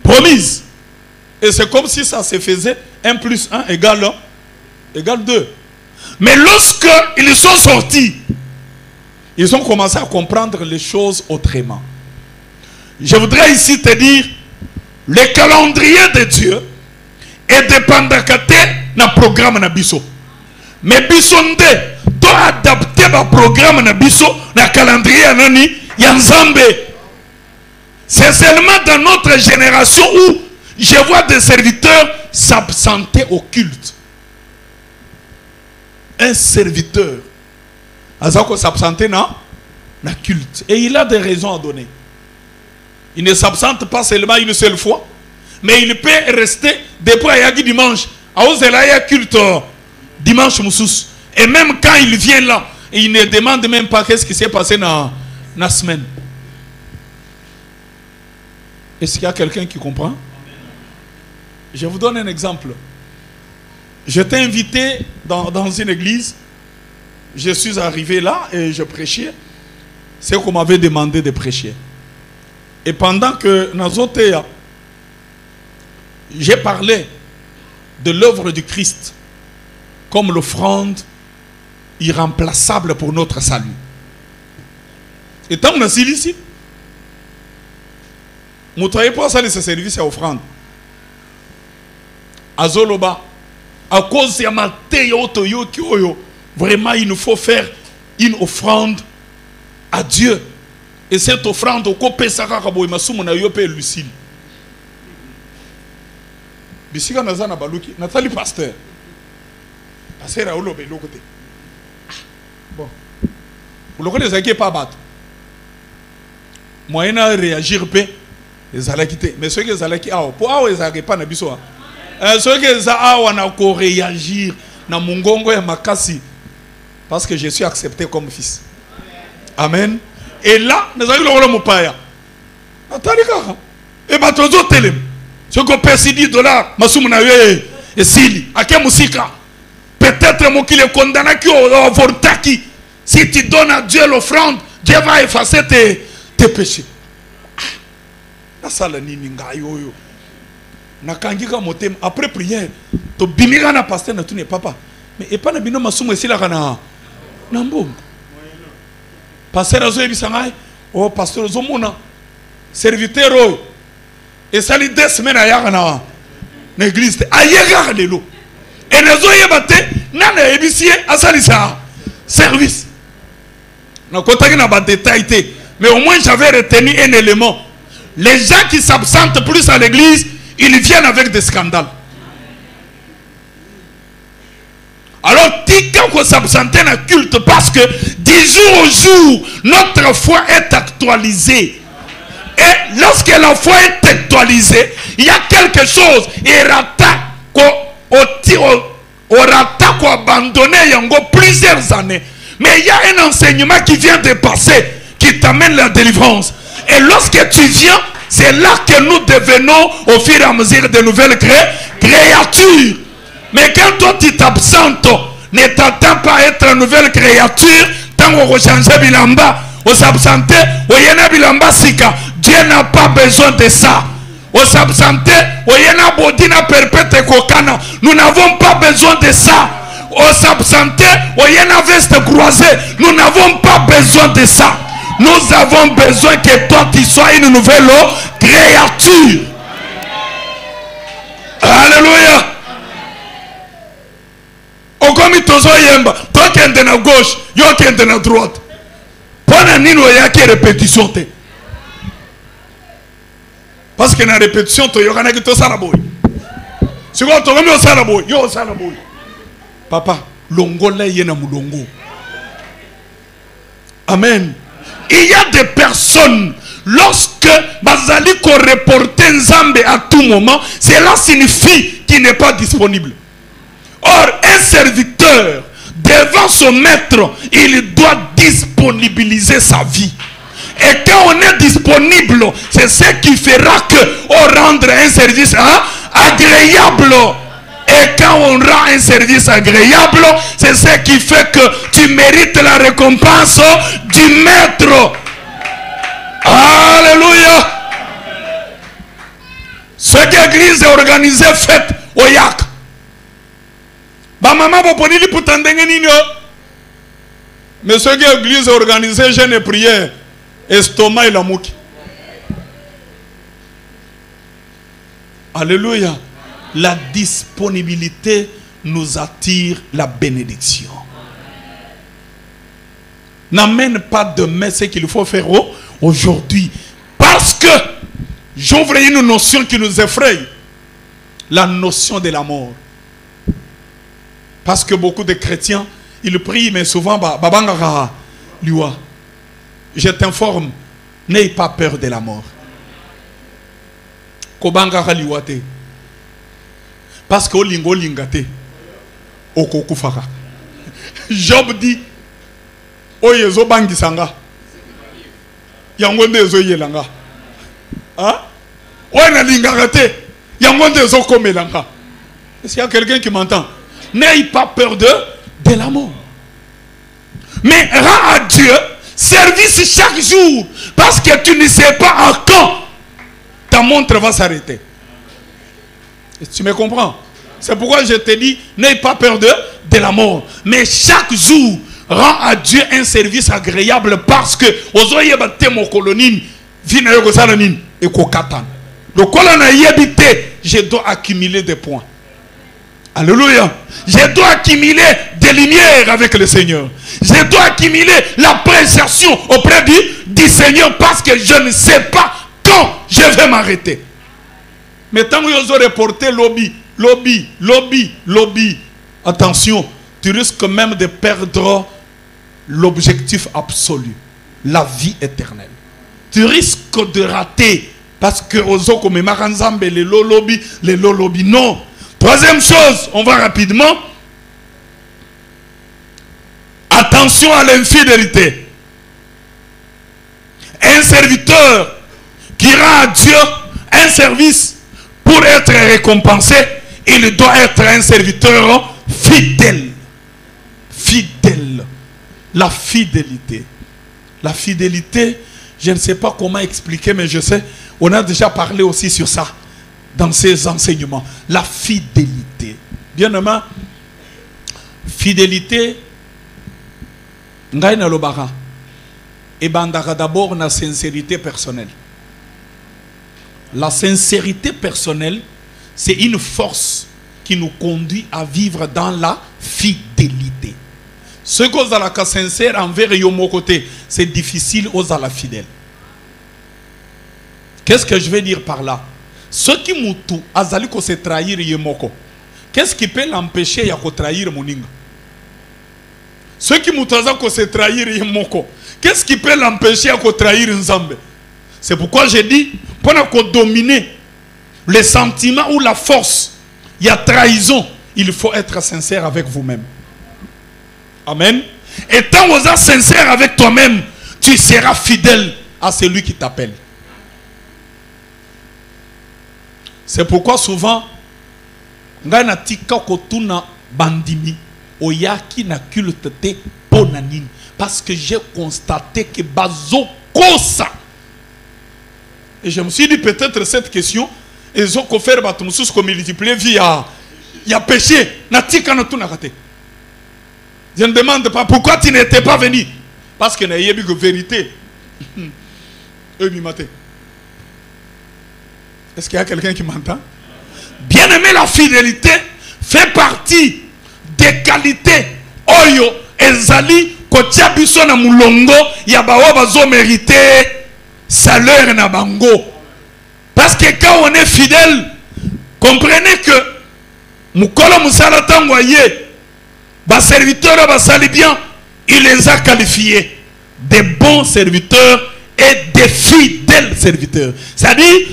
promise. Et c'est comme si ça se faisait 1 plus 1 égale 2. Mais lorsque ils sont sortis, ils ont commencé à comprendre les choses autrement. Je voudrais ici te dire, le calendrier de Dieu est dépendant de programme na biso. Mais biso nde to adapter le programme na biso na calendrier nani yanzambe. C'est seulement dans notre génération où je vois des serviteurs s'absenter au culte. Un serviteur Azako s'absenter dans le culte. Et il a des raisons à donner. Il ne s'absente pas seulement une seule fois, mais il peut rester depuis Ayagi dimanche. À Ozelaya culte dimanche Moussous. Et même quand il vient là, il ne demande même pas qu'est-ce qui s'est passé dans la semaine. Est-ce qu'il y a quelqu'un qui comprend? Je vous donne un exemple. J'étais invité dans une église. Je suis arrivé là et je prêchais. C'est qu'on m'avait demandé de prêcher. Et pendant que Nazotea, j'ai parlé de l'œuvre du Christ comme l'offrande irremplaçable pour notre salut. Et tant qu'on a dit ici, vous ne travaillez pas ça, ce service à offrande. À Zoloba, à cause de ma vraiment il nous faut faire une offrande à Dieu. Et cette offrande, au côté Sarakaboy, Masumu na yope Lucille. Bisika Nazana Baluki, Nathalie Pasteur. Pasteur à Olobe, l'autre côté. Bon. Vous le connaissez pas battre. Moyen à réagir, les alakité. Mais ceux qui sont alaki, pour eux, ils n'arrivent pas à Nabisoa. Ceux qui sont à réagir, na Mungongo et Makasi. Parce que je suis accepté comme fils. Amen. Et là, nous avons le mopaya. Et bah, tu as télé. Ce qu'on paie $10, Masumuna et Sili. À quel musika? Peut-être moi qui le condamne qui au vortaki. Si tu donnes à Dieu l'offrande, Dieu va effacer tes péchés. Na sala nini ngayo. Na kangika motem après prière. To bimira na pasteur na tune papa. Mais et pas na bino masumu esila kana na mbongo. Pasteur Azo Ebisangai, oh pasteur Zomona, serviteur oh, et ça lui 2 semaines à Yarana, l'église, à Yagar de l'eau. Et les autres yabate, nana ebisie à salisa service. Na contacté n'a pas détaillé, mais au moins j'avais retenu un élément. Les gens qui s'absentent plus à l'église, ils viennent avec des scandales. Alors, tika qu'on s'absente dans le culte parce que du jour au jour, notre foi est actualisée. Et lorsque la foi est actualisée, il y a quelque chose. Et rata qu'on abandonné il y a plusieurs années. Mais il y a un enseignement qui vient de passer, qui t'amène la délivrance. Et lorsque tu viens, c'est là que nous devenons au fur et à mesure de nouvelles créatures. Mais quand toi tu t'absentes, ne t'attends pas à être une nouvelle créature. Tant qu'on change bilamba, on s'absente, on yena bilamba sika. Dieu n'a pas besoin de ça. On s'absente, on yena bodina perpète kokana. Nous n'avons pas besoin de ça. On s'absente, on yena veste croisée. Nous n'avons pas besoin de ça. Nous avons besoin que toi tu sois une nouvelle créature. Alléluia. Okomi tozo yemba, toi qui es de la gauche, yo qui es de la droite. Pendant nino ya qui répétition te. Parce que na répétition to yo kana ki to sala boy. Si ko to komi o sala boy, yo sala boy. Papa, longola yena mulongo. Amen. Il y a des personnes, lorsque bazali ko reporter Nzambe à tout moment, cela signifie qu'il n'est pas disponible. Or, un serviteur, devant son maître, il doit disponibiliser sa vie. Et quand on est disponible, c'est ce qui fera qu'on rendre un service agréable. Et quand on rend un service agréable, c'est ce qui fait que tu mérites la récompense du maître. Alléluia. Ce que l'église est organisée, fête au yak. Ba maman va prendre pour t'entendre nino. Mais ce que l'église est organisée, jeûne et prière, estomac et la mouki. Alléluia. La disponibilité nous attire la bénédiction. N'amène pas demain ce qu'il faut faire aujourd'hui. Parce que j'ouvre une notion qui nous effraie. La notion de la mort. Parce que beaucoup de chrétiens, ils prient, mais souvent, je t'informe, n'aie pas peur de la mort. Parce que lingo lingate okokufaka. Job dit oyezo bangi sanga yangonde zo yelanga. Ah? Oye lingate yangonde zo komelanga. Est-ce qu'il y a quelqu'un qui m'entend? N'aie pas peur de la mort. Mais rends à Dieu service chaque jour. Parce que tu ne sais pas en quand ta montre va s'arrêter. Tu me comprends? C'est pourquoi je te dis, n'aie pas peur de la mort. Mais chaque jour, rends à Dieu un service agréable parce que je dois accumuler des points. Alléluia. Je dois accumuler des lumières avec le Seigneur. Je dois accumuler l'appréciation auprès du Seigneur parce que je ne sais pas quand je vais m'arrêter. Mais tant que vous aurez reporté lobby, attention, tu risques même de perdre l'objectif absolu, la vie éternelle. Tu risques de rater parce que les lobby, non. Troisième chose, on va rapidement. Attention à l'infidélité. Un serviteur qui rend à Dieu un service pour être récompensé, il doit être un serviteur fidèle. Fidèle. La fidélité. La fidélité, je ne sais pas comment expliquer, mais je sais, on a déjà parlé aussi sur ça dans ces enseignements. La fidélité. Bien aimé, fidélité, ngaina lobara. Et bandara d'abord la sincérité personnelle. La sincérité personnelle, c'est une force qui nous conduit à vivre dans la fidélité. Ce qu'on a la sincère envers mon côté, c'est difficile aux la fidèle. Qu'est-ce que je vais dire par là? Ce qui moutou azali ko se trahir yemoko. Qu'est-ce qui peut l'empêcher ya ko trahir moninga? Ce qui moutou azali ko se trahir yemoko. Qu'est-ce qui peut l'empêcher ya ko trahir nzambe? C'est pourquoi j'ai dit, pour dominer les sentiments ou la force, il y a trahison, il faut être sincère avec vous-même. Amen. Et tant que vous êtes sincère avec toi-même, tu seras fidèle à celui qui t'appelle. C'est pourquoi souvent, ngana tika kotuna bandimi oyaki na culte te ponanine, parce que j'ai constaté que bazo kosa. Et je me suis dit peut-être cette question, ils ont offert batumusus comme multiplié via il y a péché, natika na tuna kate. Je ne demande pas pourquoi tu n'étais pas venu, parce que n'a y a eu que vérité. Est-ce qu'il y a quelqu'un qui m'entend? Bien aimé, la fidélité fait partie des qualités oyo ezali kotia biso na mulongo ya bawa bazo mériter salaire na bango. Parce que quand on est fidèle, comprenez que mukolo musala tangoye bas serviteurs basali bien, il les a qualifiés des bons serviteurs et des fidèles serviteurs. C'est-à-dire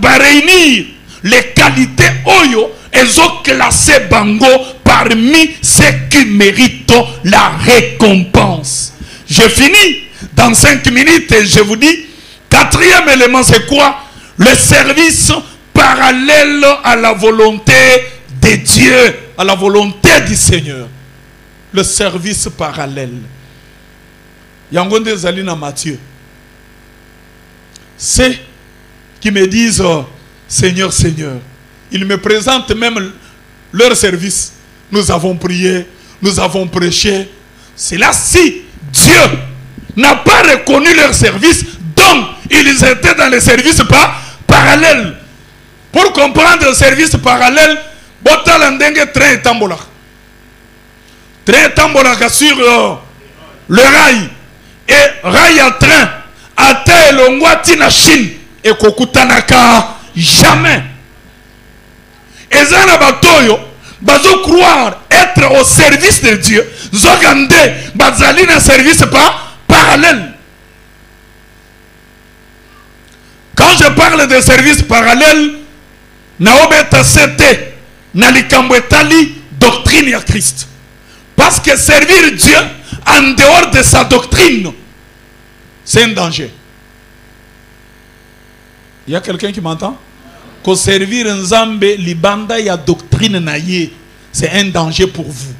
réunir les qualités oyo elles ont classé bango parmi ceux qui méritent la récompense. Je finis. dans 5 minutes et je vous dis, 4e élément, c'est quoi? Le service parallèle à la volonté de Dieu, à la volonté du Seigneur. Le service parallèle. Yangonde Zalina Matthieu. C'est qui me disent Seigneur, Seigneur. Ils me présentent même leur service. Nous avons prié, nous avons prêché. C'est là si Dieu n'a pas reconnu leur service, donc ils étaient dans le service parallèle. Pour comprendre le service parallèle, Botalandenge train tambola. Train tambola sur le rail. Et rail à train. Ata elongwati na Chine. Et kokutanaka jamais. Et zana batoyo. Bazo croire être au service de Dieu. Zogande. Bazali na service parallèle. Quand je parle de service parallèle, naobeta sete nalikambwetali doctrine à Christ. Parce que servir Dieu en dehors de sa doctrine, c'est un danger. Il y a quelqu'un qui m'entend? Que servir un Nzambe libanda ya doctrine naye, c'est un danger pour vous.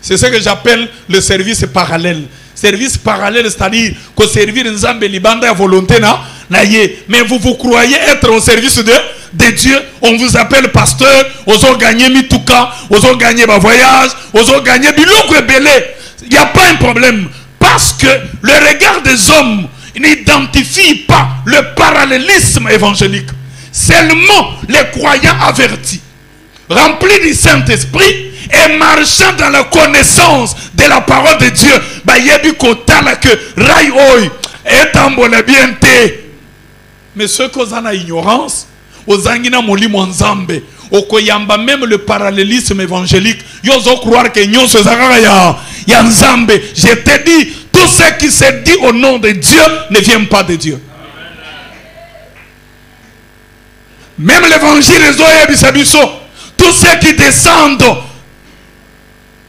C'est ce que j'appelle le service parallèle. Service parallèle, c'est-à-dire que servir un Nzambe libanda ya volonté naye. Mais vous croyez être au service de Dieu. On vous appelle pasteur, vous avez gagné mitouka, vous avez gagné ma voyage, vous avez gagné biloko belé. Il n'y a pas un problème. Parce que le regard des hommes n'identifie pas le parallélisme évangélique. Seulement les croyants avertis, remplis du Saint-Esprit et marchant dans la connaissance de la parole de Dieu, mais ceux qui ont la ignorance, aux angina molimo nzambe, okoyamba même le parallélisme évangélique, ils osent croire que nous sommes ya nzambe. Je te dis, tout ce qui se dit au nom de Dieu ne vient pas de Dieu. Même l'évangile tous ceux qui descendent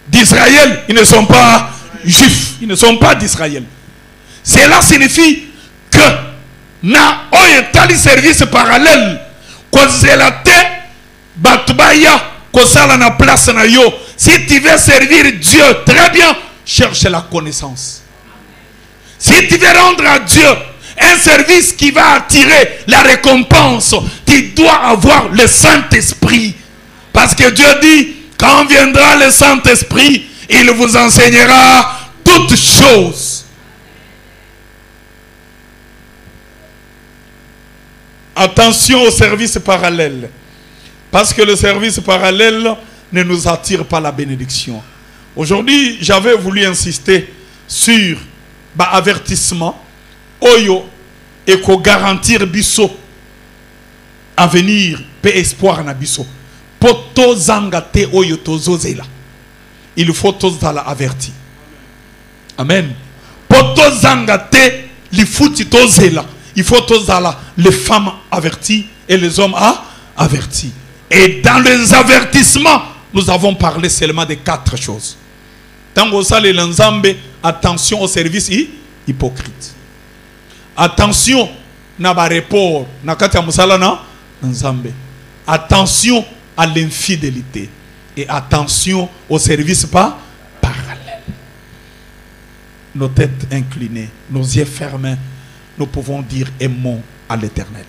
d'Israël, ils ne sont pas juifs, ils ne sont pas d'Israël. Cela signifie que na oyetali service parallèle kozelate batubaya kosala na place na yo. Si tu veux servir Dieu, très bien, cherche la connaissance. Si tu veux rendre à Dieu un service qui va attirer la récompense, tu dois avoir le Saint-Esprit. Parce que Dieu dit, quand viendra le Saint-Esprit, il vous enseignera toutes choses. Attention au service parallèle. Parce que le service parallèle ne nous attire pas la bénédiction. Aujourd'hui, j'avais voulu insister sur avertissement. Oyo et ko garantir biso avenir pe espoir na biso. Poto zangate oyo tozozela. Il faut tozala averti. Amen. Poto zangate li futi tozela. Il faut tozala les femmes averties et les hommes avertis. Et dans les avertissements, nous avons parlé seulement de 4 choses. Tango sale l'enzambe, attention au service hypocrite. Attention na ba report na kati ya musala na nzambe. Attention à l'infidélité et attention au service parallèle. Nos têtes inclinées, nos yeux fermés, nous pouvons dire aimons à l'Éternel.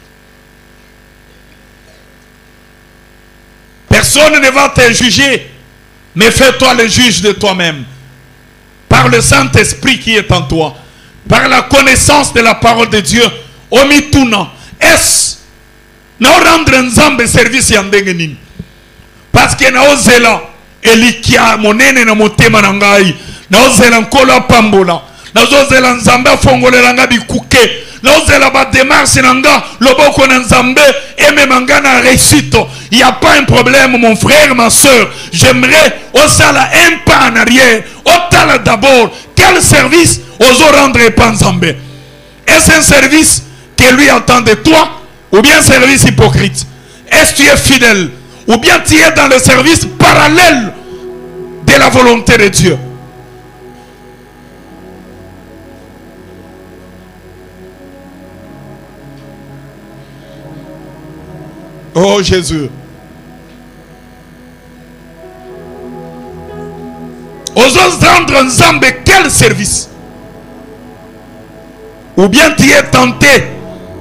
Personne ne va te juger, mais fais-toi le juge de toi-même par le Saint-Esprit qui est en toi. Par la connaissance de la parole de Dieu, omituna, est-ce na rendre nzambe service ya ndenge nini? Parce que na ozela elikia monene na motema na ngai, na ozela nkolo pambola, na ozela nzambe afongolela nga bikuke, na ozela ba démarche na nga loboko na nzambe ememanga na réussite. Il n'y a pas un problème, mon frère, ma soeur. J'aimerais osala un pas en arrière. Otala d'abord quel service oso rendre Panzambe. Est-ce un service que lui attend de toi, ou bien un service hypocrite? Est-ce que tu es fidèle, ou bien tu es dans le service parallèle de la volonté de Dieu? Oh Jésus. Osons rendre Nzambe quel service? Ou bien tu es tenté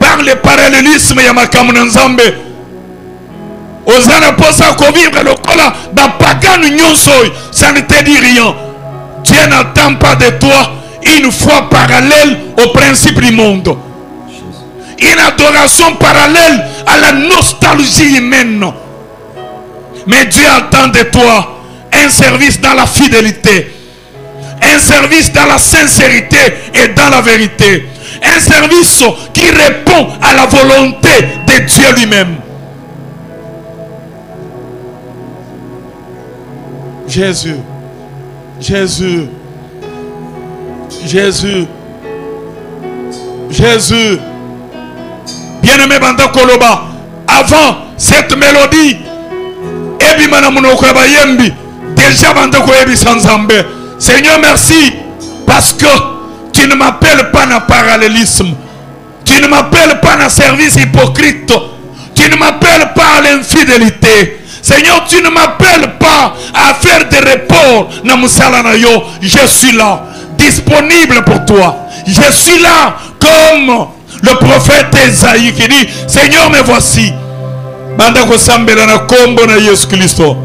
par le parallélisme ya makambo na Nzambe. Osana posa ko vivre le kola ba pagano nyonso, ça ne te dit rien. Dieu n'attend pas de toi une foi parallèle au principe du monde. Une adoration parallèle à la nostalgie humaine. Mais Dieu attend de toi un service dans la fidélité, un service dans la sincérité et dans la vérité, un service qui répond à la volonté de Dieu lui-même. Jésus, Jésus, Jésus, Jésus. Bien-aimé Banda Koloba, avant cette mélodie, déjà Banda Koyebi Sanzambe. Seigneur, merci parce que tu ne m'appelles pas à parallélisme, tu ne m'appelles pas à service hypocrite, tu ne m'appelles pas à l'infidélité. Seigneur, tu ne m'appelles pas à faire des reports. Je suis là, disponible pour toi. Je suis là comme le prophète Esaïe qui dit, Seigneur, me voici. Banda ko sambela na kombo na Yesu Kristo.